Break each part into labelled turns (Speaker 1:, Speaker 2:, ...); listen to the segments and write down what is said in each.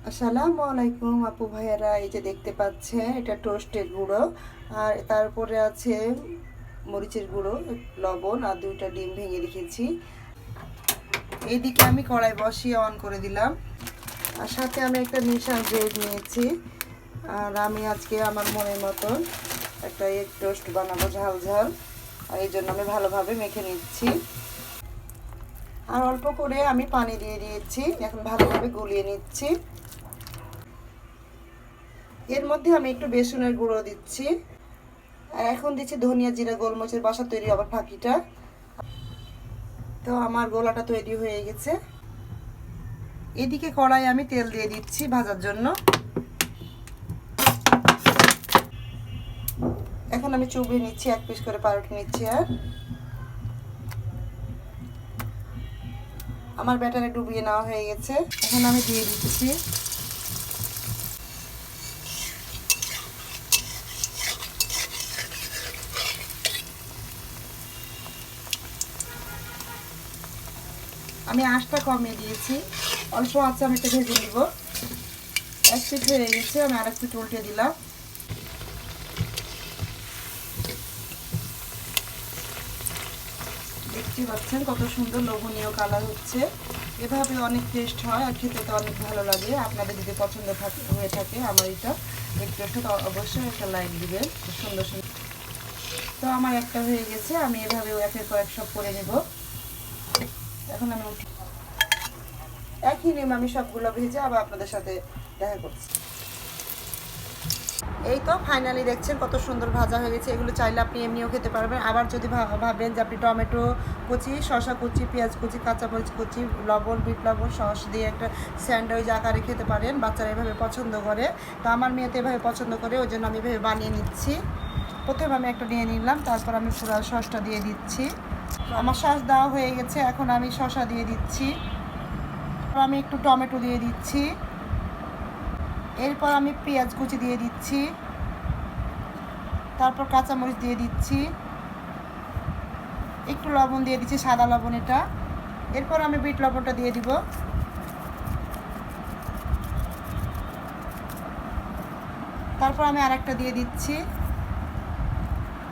Speaker 1: আসসালামু আলাইকুম আপু ভাইয়ারা, এই যে দেখতে পাচ্ছেন এটা টোস্টের গুঁড়ো, আর তারপরে আছে মরিচের গুঁড়ো, লবণ আর দুইটা ডিম ভেঙে রেখেছি। এইদিকে আমি কড়াই বসিয়ে অন করে দিলাম, আর সাথে আমি একটা মিশাল ব্রেড নিয়েছি। আর আমি আজকে আমার মনের মতন একটা এগ টোস্ট বানাবো ঝাল ঝাল, আর এই জন্য আমি ভালোভাবে মেখে নিচ্ছি। আর অল্প করে আমি পানি দিয়ে দিয়েছি, এখন ভালোভাবে গুলিয়ে নিচ্ছি। এর মধ্যে আমি একটু বেসনের গুঁড়ো দিচ্ছি, আর এখন দিচ্ছি ধনিয়া জিরা গোলমরিচের বাসা তৈরি আবার ফাঁকিটা। তো আমার গোলাটা তৈরি হয়ে গেছে। এদিকে কড়াই আমি তেল দিয়ে দিচ্ছি ভাজার জন্য। এখন আমি চুবিয়ে নিচ্ছি, এক পিস করে পাউরুটি নিচ্ছি। আর আমার ব্যাটারে ডুবিয়ে নেওয়া হয়ে গেছে, এখন আমি দিয়ে দিচ্ছি। আমি আঁচটা কমিয়ে দিয়েছি, অল্প আঁচে আমি এটা ভেজে নিব। এক পিঠ হয়ে গেছে, আমি আরেক পিঠ উল্টে দিলাম। দেখতে পাচ্ছেন কত সুন্দর লোভনীয় কালার হচ্ছে। এভাবে অনেক টেস্ট হয় আর খেতে তো অনেক ভালো লাগে। আপনাদের যদি পছন্দ হয়ে থাকে আমার এটা একটু একটু, তো অবশ্যই একটা লাইক দিবেন। সুন্দর সুন্দর। তো আমার একটা হয়ে গেছে, আমি এভাবে একের পর এক সব করে নেব। এখন আমি একই নিয়ম আমি সবগুলো ভেজে আবার আপনাদের সাথে দেখা করছি। এই তো ফাইনালি দেখছেন কত সুন্দর ভাজা হয়ে গেছে। এগুলো চাইলে আপনি এমনিও খেতে পারবেন। আবার যদি ভাবেন যে আপনি টমেটো কুচি, শসা কুচি, পেঁয়াজ কুচি, কাঁচামরিচ কুচি, লবণ, বিট লবণ, সস দিয়ে একটা স্যান্ডউইচ আকারে খেতে পারেন। বাচ্চারা এভাবে পছন্দ করে, তো আমার মেয়ে তো এভাবে পছন্দ করে, ওই জন্য আমি এভাবে বানিয়ে নিচ্ছি। প্রথমে আমি একটা নিয়ে নিলাম, তারপর আমি পুরো সসটা দিয়ে দিচ্ছি। আমার সস দেওয়া হয়ে গেছে, এখন আমি শসা দিয়ে দিচ্ছি। আমি একটু টমেটো দিয়ে দিচ্ছি। এরপর আমি পেঁয়াজ কুচি দিয়ে দিচ্ছি, তারপর কাঁচামরিচ দিয়ে দিচ্ছি, একটু লবণ দিয়ে দিচ্ছি, সাদা লবণ এটা। এরপর আমি বিট লবণটা দিয়ে দিব। তারপর আমি আরেকটা দিয়ে দিচ্ছি।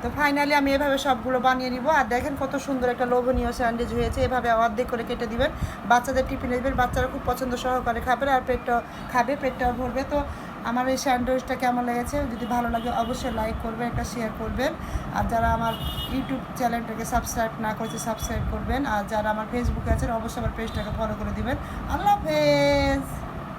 Speaker 1: তো ফাইনালি আমি এভাবে সবগুলো বানিয়ে নিব। আর দেখেন কত সুন্দর একটা লোভনীয় স্যান্ডউইচ হয়েছে। এভাবে অর্ধেক করে কেটে দিবেন, বাচ্চাদের টিফিনে দেবেন, বাচ্চারা খুব পছন্দ সহকারে খাবে আর পেটটা খাবে, পেটটাও ভরবে। তো আমার এই স্যান্ডউইচটা কেমন লেগেছে, যদি ভালো লাগে অবশ্যই লাইক করবেন, একটা শেয়ার করবেন। আর যারা আমার ইউটিউব চ্যানেলটাকে সাবস্ক্রাইব না করেছে সাবস্ক্রাইব করবেন। আর যারা আমার ফেসবুকে আছেন অবশ্যই আমার পেজটাকে ফলো করে দিবেন। আল্লাহ হাফেজ।